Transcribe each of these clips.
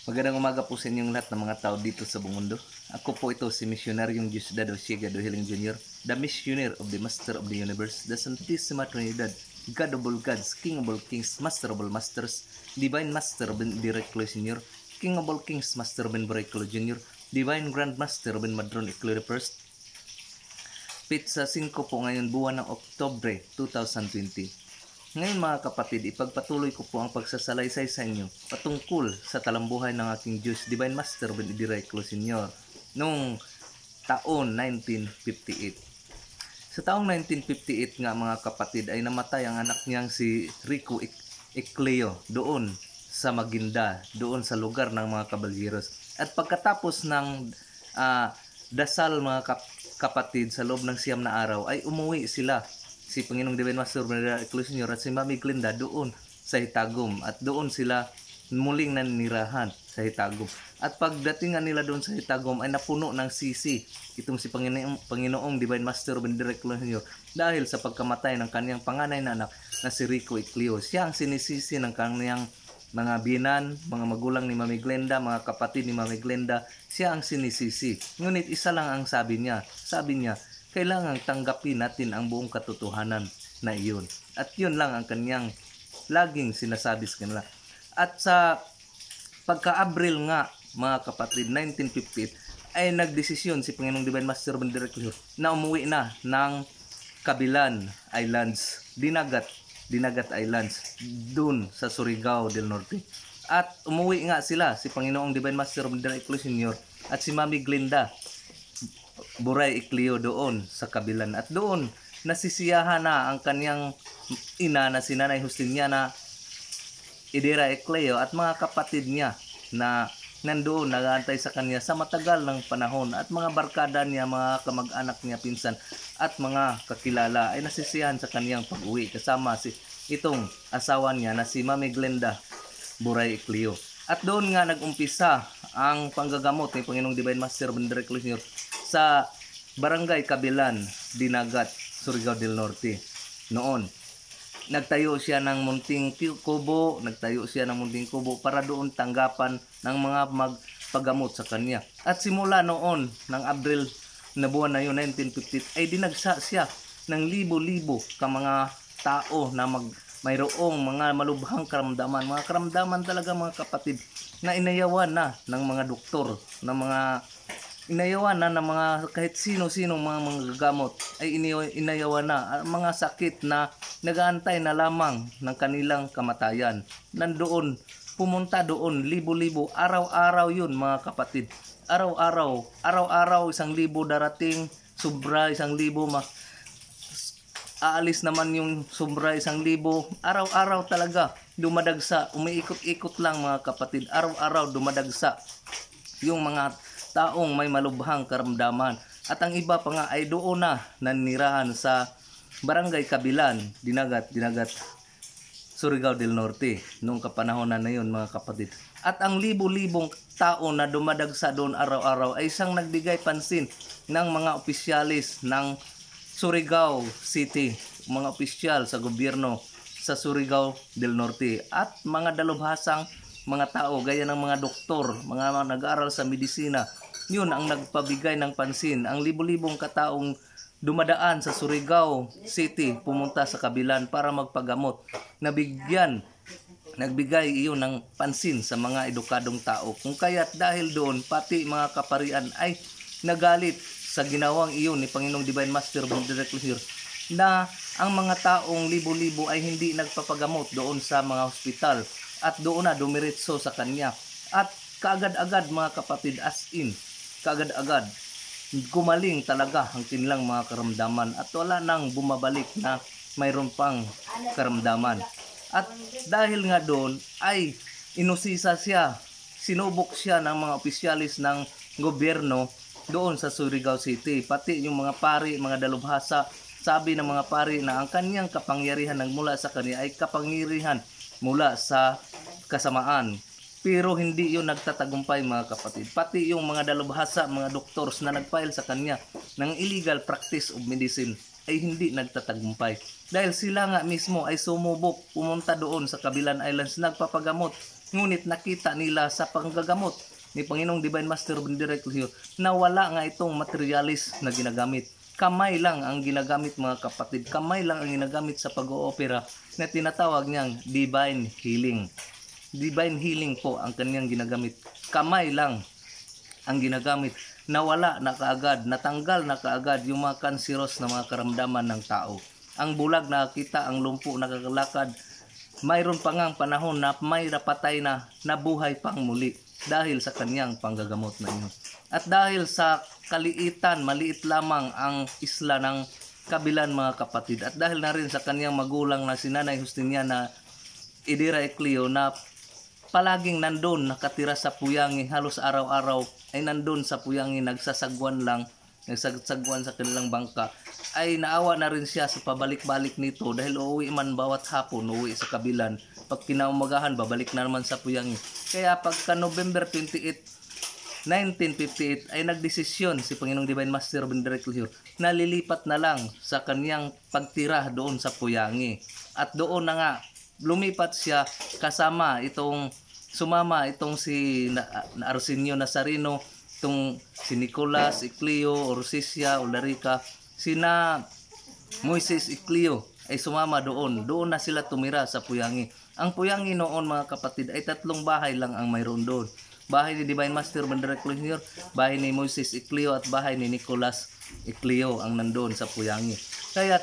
Magandang umaga po sa inyong lahat ng mga tao dito sa buong mundo. Ako po ito si Misyonaryong Diosdado Siegado Hiling Jr., the Missioner of the Master of the Universe, the Santissima Trinidad, God of all gods, King of all kings, Master of all masters, Divine Master Ben Directly Sr., King of all kings, Master Ben Directly Jr., Divine Grand Master Ben Madron Eclair First. Pizza 5 po ngayon buwan ng Oktubre 2020. Ngayon mga kapatid, ipagpatuloy ko po ang pagsasalaysay sa inyo patungkol sa talambuhay ng aking Diyos, Divine Master Ben Directly Sr. noong taon 1958. Sa taong 1958 nga mga kapatid ay namatay ang anak niyang si Rico Ecleo doon sa Maguinda, doon sa lugar ng mga kabalyeros. At pagkatapos ng dasal mga kapatid sa loob ng 9 na araw ay umuwi sila, si Panginoong Divine Master Ben Directly Sr. at si Mami Glinda doon sa Hitagum, at doon sila muling nanirahan sa Hitagum. At pagdating nila doon sa Hitagum ay napuno ng sisi itong si Panginoong Divine Master Ben Directly Sr. dahil sa pagkamatay ng kanyang panganay na anak na si Rico Ecleo. Siya ang sinisisi ng kanyang mga binan, mga magulang ni Mami Glenda, mga kapatid ni Mami Glenda. Siya ang sinisisi. Ngunit isa lang ang sabi niya, kailangan tanggapin natin ang buong katotohanan na iyon. At yun lang ang kanyang laging sinasabi sa kanila. At sa pagka-Abril nga, mga kapatid, 1958, ay nagdesisyon si Panginoong Divine Master Ben Directly na umuwi na ng Kabilan Islands, Dinagat Islands, dun sa Surigao del Norte. At umuwi nga sila, si Panginoong Divine Master Ben Directly Sr. at si Mami Glinda Buray Ecleo doon sa Kabilan. At doon nasisiyahan na ang kanyang ina na si Nanay Justiniana Idera Ecleo at mga kapatid niya na nandoon nag-aantay sa kanya sa matagal ng panahon, at mga barkada niya, mga kamag-anak niya, pinsan at mga kakilala ay nasisiyahan sa kanyang pag-uwi kasama si itong asawa niya na si Mami Glenda Buray Ecleo. At doon nga nag-umpisa ang panggagamot ni Panginoong Divine Master Ben Directly Sr. sa Barangay Kabilan, Dinagat, Surigao del Norte. Noon, nagtayo siya ng munting kubo, para doon tanggapan ng mga magpagamot sa kanya. At simula noon, ng Abril na buwan na yun, 1958, ay dinagsa siya ng libo-libo ka mga tao na mayroong mga malubhang karamdaman, mga karamdaman talaga mga kapatid, na inayawan na ng mga doktor, ng mga kahit sino-sino mga manggagamot ay inayawan na ang mga sakit na nagaantay na lamang ng kanilang kamatayan. Nandoon, pumunta doon, libo-libo, araw-araw yun mga kapatid. Araw-araw, 1,000 darating, sobra 1,000, aalis naman yung sobra 1,000, araw-araw talaga dumadagsa, umiikot-ikot lang mga kapatid, araw-araw dumadagsa yung mga taong may malubhang karamdaman. At ang iba pa nga ay doon na nanirahan sa Barangay Kabilan, Dinagat, Surigao del Norte noong kapanahon na yun mga kapatid. At ang libo-libong tao na dumadagsa doon araw-araw ay isang nagbigay pansin ng mga opisyalis ng Surigao City, mga opisyal sa gobyerno sa Surigao del Norte, at mga dalubhasang mga tao gaya ng mga doktor, mga nag-aaral sa medisina. Yun ang nagpabigay ng pansin. Ang libo-libong kataong dumadaan sa Surigao City pumunta sa Kabilan para magpagamot. Nagbigay iyon ng pansin sa mga edukadong tao. Kung kaya't dahil doon, pati mga kaparian ay nagalit sa ginawang iyon ni Panginoong Divine Master Ben Directly Sr. na ang mga taong libo-libo ay hindi nagpapagamot doon sa mga hospital, at doon na dumiretso sa kanya. At kaagad-agad mga kapatid, kaagad-agad gumaling talaga ang kanilang mga karamdaman, at wala nang bumabalik na mayroon pang karamdaman. At dahil nga doon ay inusisa siya, sinubok siya ng mga opisyalis ng gobyerno doon sa Surigao City, pati yung mga pari, mga dalubhasa. Sabi ng mga pari na ang kanyang kapangyarihan nagmula sa kanya ay kapangyarihan mula sa kasamaan. Pero hindi yun nagtatagumpay mga kapatid. Pati yung mga dalubhasa, mga doctors na nagfile sa kanya ng illegal practice of medicine ay hindi nagtatagumpay. Dahil sila nga mismo ay sumubok, pumunta doon sa Kabilan Islands, nagpapagamot Ngunit nakita nila sa panggagamot ni Panginoong Divine Master Benedict Cleo na wala nga itong materialis na ginagamit. Kamay lang ang ginagamit mga kapatid. Kamay lang ang ginagamit sa pag-oopera na tinatawag niyang divine healing. Divine healing po ang kanyang ginagamit. Kamay lang ang ginagamit. Nawala na kaagad, natanggal na kaagad yung mga kanseros na mga karamdaman ng tao. Ang bulag nakakita, ang lumpo nakakalakad. Mayroon pa ngang panahon na may napatay na nabuhay pang muli dahil sa kanyang panggagamot na iyon. At dahil sa kaliitan, maliit lamang ang isla ng Kabilan mga kapatid. At dahil na rin sa kanyang magulang na si Nanay Justiniana Idira Ecleo na palaging nandun nakatira sa Puyangi, halos araw-araw ay nandun sa Puyangi, nagsasagwan sa kanilang bangka, ay naawa na rin siya sa pabalik-balik nito dahil uuwi man bawat hapon, uuwi sa Kabilan. Pag kinaumagahan, babalik na naman sa Puyangi. Kaya pagka November 28, 1958 ay nagdesisyon si Panginoong Divine Master Benedict Cleo na lilipat na lang sa kanyang pagtira doon sa Puyangi. At doon na nga lumipat siya kasama sumama itong si Arsenio Nazareno, itong si Nicolas Ecleo, Orsicia, Olarica, sina Moises Ecleo ay sumama doon. Doon na sila tumira sa Puyangi. Ang Puyangi noon mga kapatid ay 3 bahay lang ang mayroon doon. Bahay ni Divine Master Benedict Cleo, bahay ni Moises Ecleo at bahay ni Nicolas Ecleo ang nandoon sa Puyangi. Kaya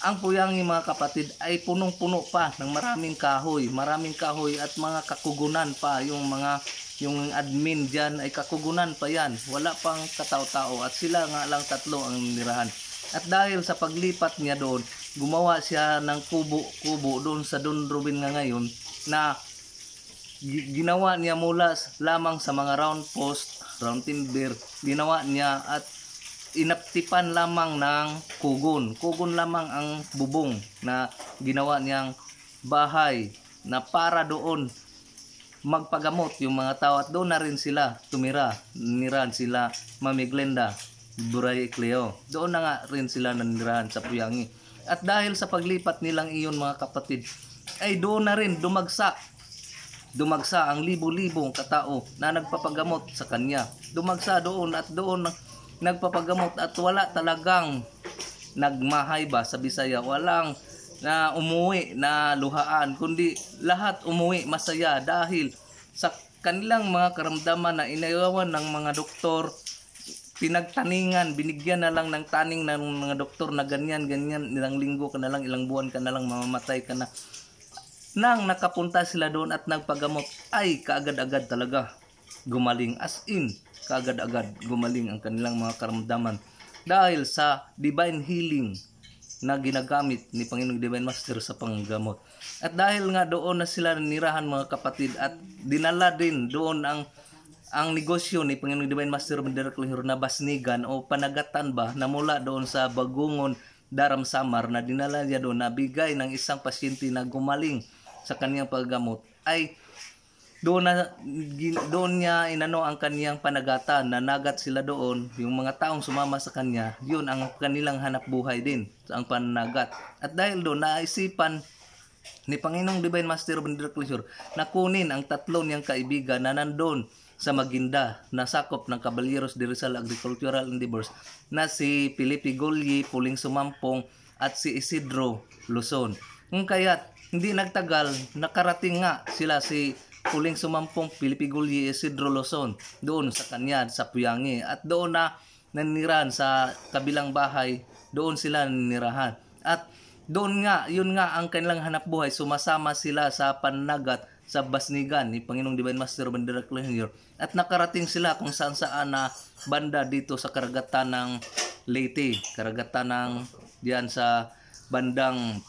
ang Puyangi mga kapatid ay punong-puno pa ng maraming kahoy at mga kakugunan pa. Yung admin diyan ay kakugunan pa yan. Wala pang katao-tao at sila nga lang 3 ang nirahan. At dahil sa paglipat niya doon, gumawa siya ng kubo doon sa Don Robin nga ngayon na ginawa niya mula lamang sa mga round post, round timber, ginawa niya at inaptipan lamang ng kugon. Kugon lamang ang bubong na ginawa niyang bahay na para doon magpagamot yung mga tao at doon na rin sila tumira. Nirahan sila Mami Glenda Buray Ecleo. Doon na nga rin sila nanirahan sa Puyangi. At dahil sa paglipat nilang iyon mga kapatid, ay doon na rin dumagsa ang libo-libong katao na nagpapagamot sa kanya. Dumagsa doon at doon nagpapagamot at wala talagang nagmahay ba sa Bisaya. Walang na umuwi na luhaan, kundi lahat umuwi masaya dahil sa kanilang mga karamdaman na inayawan ng mga doktor, pinagtaningan, binigyan na lang ng taning ng mga doktor na ganyan, ilang linggo ka na lang, ilang buwan ka na lang, mamamatay ka na. Nang nakapunta sila doon at nagpagamot, ay kaagad-agad talaga gumaling. As in, kaagad-agad gumaling ang kanilang mga karamdaman. Dahil sa divine healing na ginagamit ni Panginoong Divine Master sa panggamot. At dahil nga doon na sila nirahan mga kapatid at dinala din doon ang negosyo ni Panginoong Divine Master Benedict Cleo na basnigan o panagatan ba na mula doon sa Bagungon, Daram Samar na dinala niya doon na bigay ng isang pasyente na gumaling sa kaniyang paggamot, ay doon niya inano ang kaniyang panagatan na nagat sila doon. Yung mga taong sumama sa kanya, yun ang kanilang hanap buhay din sa ang panagat. At dahil doon naisipan ni Panginoong Divine Master Benedict Cleo na kunin ang 3 niyang kaibigan na nandoon sa Maguinda na sakop ng Caballeros de Rizal Agricultural Endeavors na si Felipe Golyi, Puling Sumampong at si Isidro Luzon. Kaya't hindi nagtagal, nakarating nga sila si Puling Sumampong, Felipe Golyi, Isidro Luzon doon sa kanya sa Puyangi at doon na nanirahan sa kabilang bahay, doon sila nanirahan. At doon nga, yun nga ang kanilang hanap buhay, sumasama sila sa panagat sa basnigan ni Panginoong Divine Master Benedict Cleo at nakarating sila kung saan na banda dito sa karagatan ng Leyte, karagatan ng diyan sa bandang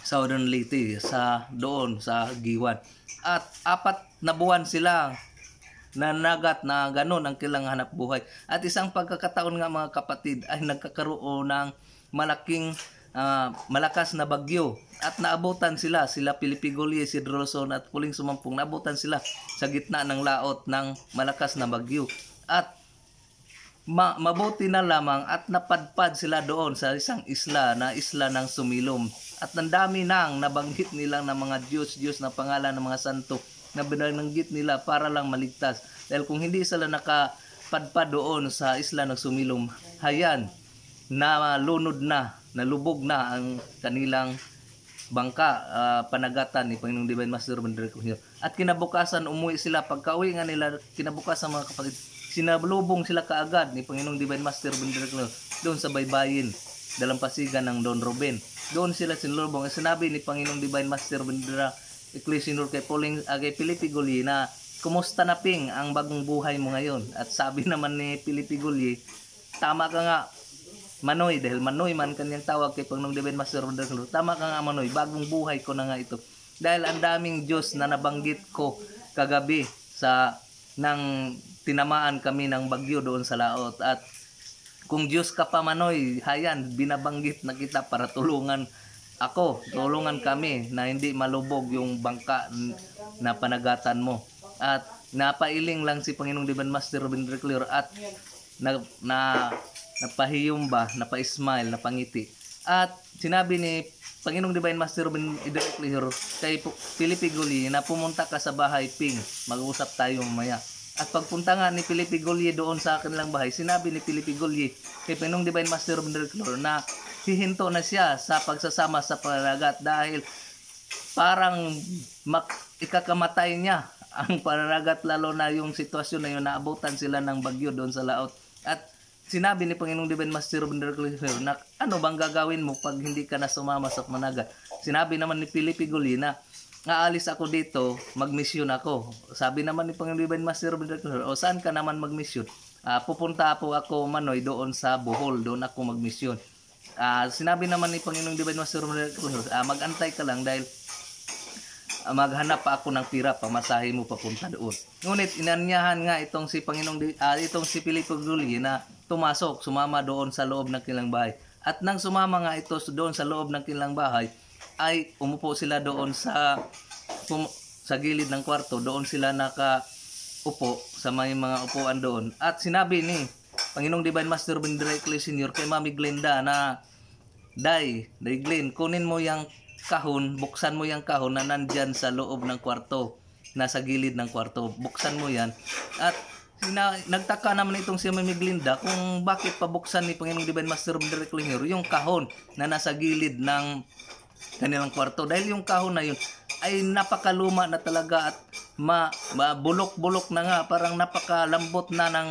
Southern Leyte, sa doon sa Giwan. At 4 na buwan sila nanagat na ganun ang kilang hanap buhay. At isang pagkakataon nga mga kapatid ay nagkakaroon ng malakas na bagyo at naabutan sila Felipe Golyi, Isidro Luzon at Puling Sumampong, naabutan sila sa gitna ng laot ng malakas na bagyo at mabuti na lamang at napadpad sila doon sa isang isla ng Sumilom at ang dami nang nabanggit nilang ng mga Diyos na pangalan ng mga santo na binanggit nila para lang maligtas. Dahil kung hindi sila nakapadpad doon sa isla ng sumilom, hayan, nalunod na, nalubog na ang kanilang bangka, panagatan ni Panginoong Divine Master Bandera Clear. At kinabukasan umuwi sila. Pagka-uwi nga nila, kinabukasan mga kapatid, sinalubong sila kaagad ni Panginoong Divine Master Bandera Clear doon sa baybayin, dalampasigan ng Don Ruben. Doon sila sinalubong. Sinabi ni Panginoong Divine Master Bandera Ecclesior kay Felipe Gulli na, kumusta na Ping ang bagong buhay mo ngayon? At sabi naman ni Felipe Gulli, tama ka nga Manoy, dahil Manoy man kanyang tawag kay Panginoong Divine Master Bandera Clear. Tama ka nga Manoy, bagong buhay ko na nga ito. Dahil ang daming Diyos na nabanggit ko kagabi sa nang tinamaan kami ng bagyo doon sa laot. At kung Diyos ka pa Manoy, hayan, binabanggit na kita para tulungan ako, tulungan kami na hindi malubog yung bangka na panagatan mo. At napailing lang si Panginoong Divine Master Bandera Clear at napahiyom ba, napa-smile, napangiti. At sinabi ni Panginoong Divine Master Bandera Clear kay Felipe Gulli na pumunta ka sa bahay Ping, mag-uusap tayo mamaya. At pagpunta nga ni Felipe Gulli doon sa kanilang bahay, sinabi ni Felipe Gulli kay Panginoong Divine Master Bandera Clear na hihinto na siya sa pagsasama sa pananagat dahil parang ikakamatay niya ang pananagat, lalo na yung sitwasyon na yun, naabutan sila ng bagyo doon sa laot. At sinabi ni Panginoong Divine Master Bandera Clear na, ano bang gagawin mo pag hindi ka na sumama sa pananagat? Sinabi naman ni Felipe Gulli na, aalis ako dito, magmisyon ako. Sabi naman ni Panginoong Divine Master Bandera Clear, o saan ka naman magmisyon? Pupunta po ako Manoy doon sa Bohol, doon ako magmisyon. Sinabi naman ni Panginoong Divine Master Bandera Clear, magantay ka lang dahil maghanap pa ako ng pira, pamasahe mo papunta doon. Ngunit inanyahan nga itong si Felipe Gulli na sumama doon sa loob ng kanilang bahay. At nang sumama nga ito doon sa loob ng kanilang bahay, ay umupo sila doon sa gilid ng kwarto. Doon sila nakaupo sa may mga upuan doon. At sinabi ni Panginoong Divine Master Bandera Ecclesior kay Mami Glenda na, Day Glenn, kunin mo yung kahon, buksan mo yung kahon na nandyan sa loob ng kwarto, nasa gilid ng kwarto, buksan mo yan. At nagtaka naman itong si Mami Glinda kung bakit pabuksan ni Panginoong Divine Master Bandera Ecclesior yung kahon na nasa gilid ng kanilang kwarto, dahil yung kahon na yun ay napakaluma na talaga at bulok-bulok na nga, parang napakalambot na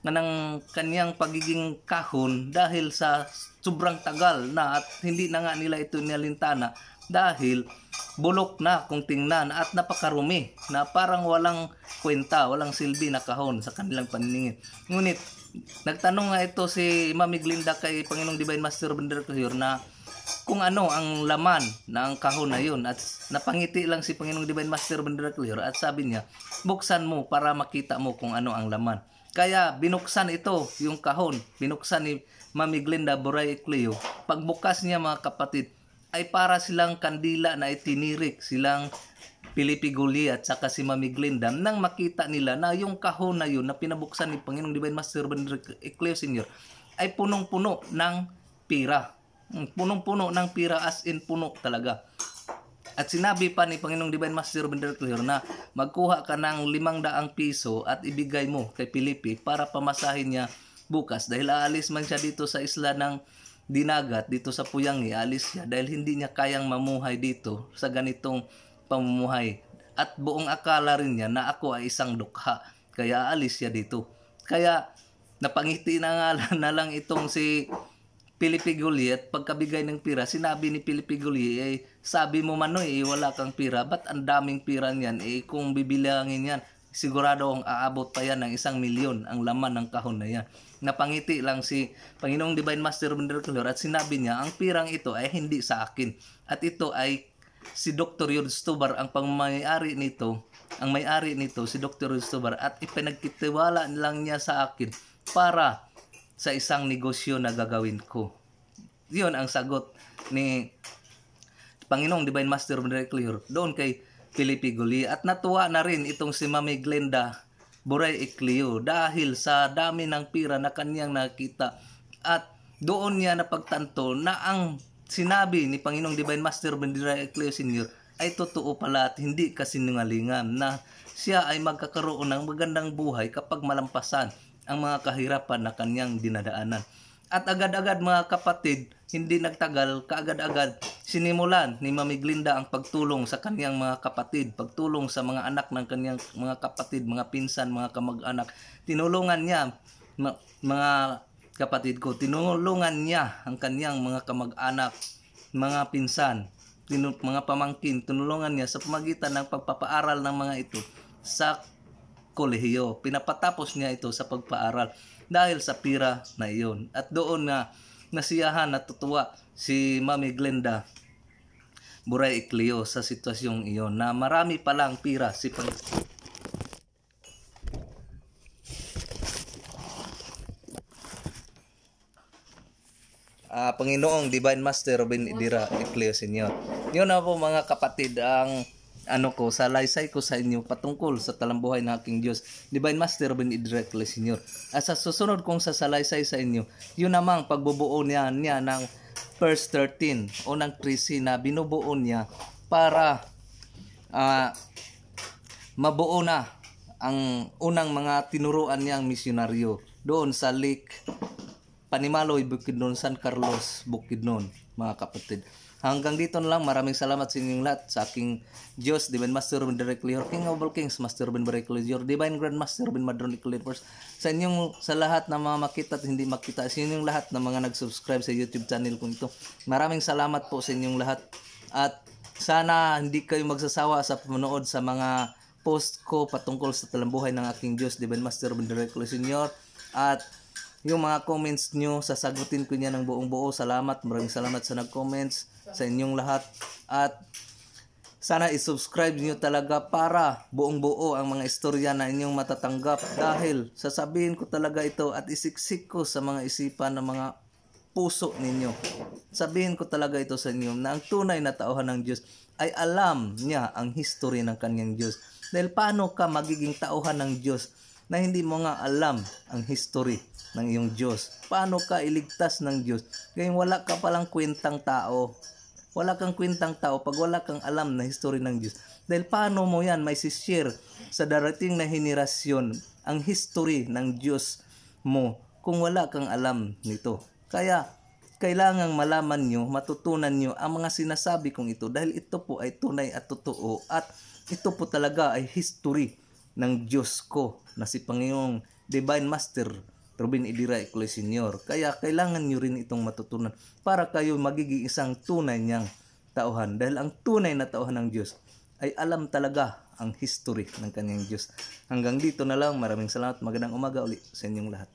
ng kanyang pagiging kahon dahil sa sobrang tagal na, at hindi na nga nila ito nilintana dahil bulok na kung tingnan at napakarumi na parang walang kwenta, walang silbi na kahon sa kanilang paningin. Ngunit nagtanong nga ito si Mami Glinda kay Panginoong Divine Master Bandera Clear na kung ano ang laman ng kahon na yun, at napangiti lang si Panginoong Divine Master Bandera Clear at sabi niya, buksan mo para makita mo kung ano ang laman. Kaya binuksan ito, yung kahon, binuksan ni Mami Glenda Boray Ecleo. Pagbukas niya mga kapatid, ay para silang kandila na itinirik, silang Felipe Gulli at saka si Mami Glenda, nang makita nila na yung kahon na yun na pinabuksan ni Panginoong Divine Master Bandera Ecleo Sr. ay punong-puno ng pira. Punong-puno ng pira, as in puno talaga. At sinabi pa ni Panginoong Divine Master Bandera Clear na magkuha ka ng 500 piso at ibigay mo kay Felipe para pamasahin niya bukas, dahil aalis man siya dito sa isla ng Dinagat, dito sa Puyangi, aalis siya dahil hindi niya kayang mamuhay dito sa ganitong pamumuhay. At buong akala rin niya na ako ay isang dukha, kaya aalis siya dito. Kaya napangiti na lang itong si Felipe Gulli, at pagkabigay ng pira, sinabi ni Felipe Gulli, sabi mo Manoy, wala kang pira, ba't ang daming pira niyan? Kung bibilangin yan, sigurado ang aabot pa yan ng 1 milyon ang laman ng kahon na yan. Napangiti lang si Panginoong Divine Master Bandera Clear at sinabi niya, ang pirang ito ay hindi sa akin, at ito ay si Dr. Yod Stubar ang may-ari nito, si Dr. Yod Stubar, at ipinagkitiwala lang niya sa akin para sa isang negosyo na gagawin ko. Yun ang sagot ni Panginoong Divine Master Bandera Clear doon kay Felipe Gulli. At natuwa na rin itong si Mami Glenda Boray Ecleo dahil sa dami ng pira na kanyang nakita, at doon niya napagtanto na ang sinabi ni Panginoong Divine Master Bandera Ecleo Sr. ay totoo pala at hindi kasinungalingan na siya ay magkakaroon ng magandang buhay kapag malampasan ang mga kahirapan na kanyang dinadaanan. At agad-agad mga kapatid, hindi nagtagal, kaagad-agad sinimulan ni Mami Glinda ang pagtulong sa kanyang mga kapatid, pagtulong sa mga anak ng kanyang mga kapatid, mga pinsan, mga kamag-anak. Tinulungan niya, mga kapatid ko, tinulungan niya ang kanyang mga kamag-anak, mga pinsan, mga pamangkin, tinulungan niya sa pamagitan ng pagpapaaral ng mga ito sa kolehiyo. Pinapatapos niya ito sa pagpaaral dahil sa pira na iyon. At doon na nasiyahan at tutuwa si Mami Glinda Buray Ecleo sa sitwasyong iyon na marami palang pira si Panginoong Divine Master Robin Idira Ecleo Sr. Yun na po mga kapatid ang salaysay ko sa inyo patungkol sa talambuhay ng aking Diyos, Divine Master Robin Idira Ecleo Sr. At sa susunod kong sasalaysay sa inyo, yun namang pagbubuo niya ng verse 13 o ng 13 na binubuo niya para mabuo na ang unang mga tinuruan niyang misyonaryo doon sa Lake Panimaloy, Bukidnon, San Carlos, Bukidnon, mga kapatid. Hanggang dito na lang. Maraming salamat sa inyong lahat, sa aking Diyos, Divine Master Robin Directly, King of all Kings, Master Robin Directly, your Divine Grand Master Robin Madron First. Sa lahat ng mga makita at hindi makita, sa inyong lahat ng mga nag-subscribe sa YouTube channel ko ito, maraming salamat po sa inyong lahat. At sana hindi kayo magsasawa sa panonood sa mga post ko patungkol sa talambuhay ng aking Diyos, Divine Master Robin Directly, Senior. At yung mga comments nyo, sasagutin ko niya ng buong buo. Salamat, maraming salamat sa nag-comments sa inyong lahat. At sana isubscribe nyo talaga para buong buo ang mga istorya na inyong matatanggap. Dahil sasabihin ko talaga ito at isiksik ko sa mga isipan ng mga puso ninyo. Sabihin ko talaga ito sa inyo na ang tunay na tauhan ng Diyos ay alam niya ang history ng kanyang Diyos. Dahil paano ka magiging tauhan ng Diyos na hindi mo nga alam ang history ng iyong Diyos? Paano ka iligtas ng Diyos kayong wala ka palang kwentang tao? Wala kang kwentang tao pag wala kang alam na history ng Diyos. Dahil paano mo yan may share sa darating na henerasyon ang history ng Diyos mo kung wala kang alam nito? Kaya kailangang malaman nyo, matutunan nyo ang mga sinasabi kong ito dahil ito po ay tunay at totoo at ito po talaga ay history ng Diyos ko na si Panginoong Divine Master Robin Idira Ecleo Sr. Kaya kailangan nyo rin itong matutunan para kayo magiging isang tunay niyang tauhan. Dahil ang tunay na tauhan ng Diyos ay alam talaga ang history ng kanyang Diyos. Hanggang dito na lang. Maraming salamat. Magandang umaga uli sa inyong lahat.